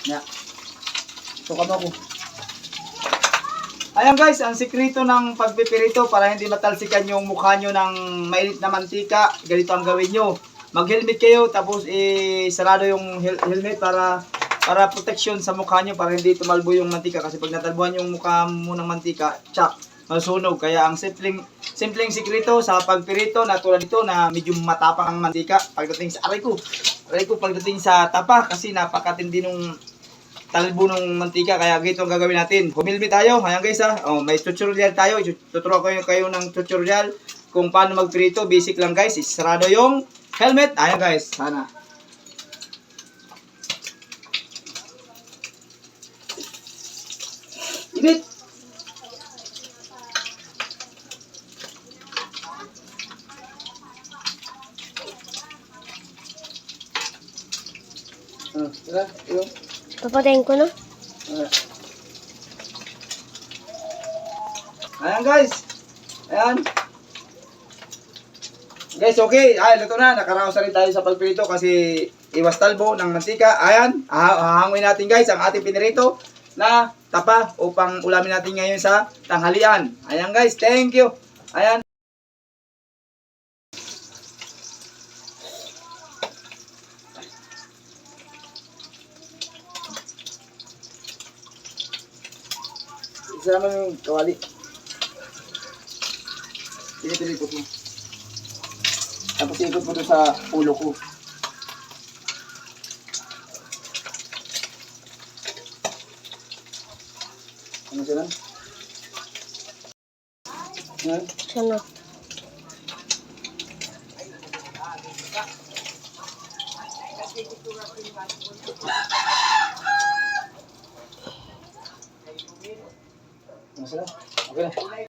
Yeah. Suka mo ako. Ayan guys, ang sikreto ng pagpipirito para hindi matalsikan yung mukha nyo ng mainit na mantika, ganito ang gawin nyo. Mag-helmet kayo, tapos sarado yung helmet para protection sa mukha nyo, para hindi tumalbo yung mantika. Kasi pag natalbuhan yung mukha mo ng mantika, tsak, masunog. Kaya ang simpleng sikreto sa pagpirito na tulad dito na medyo matapang ang mantika pagdating sa aray ko pagdating sa tapa, kasi napakatindi nung talbo ng mantika. Kaya ganito ang gagawin natin. Humilmi tayo. Ayan guys ha. Oh, may tutorial tayo. Tuturo ko kayo ng tutorial kung paano magprito. Basic lang guys. Isarado yung helmet. Ayan guys. Sana. Init. Tara. Yung. Papatayin ko na. Ayan guys. Ayan. Guys, okay. Ay, luto na. Nakaraos na rin tayo sa pagpirito kasi iwas talbo ng mantika. Ayan. Hahanguin natin guys ang ating pinirito na tapa upang ulamin natin ngayon sa tanghalian. Ayan guys. Thank you. Ayan. Isama mo yung kawali. Ikot mo. Tapos ikot mo doon sa ulo ko. Ano sila? Sana. Ano sila? Okay na.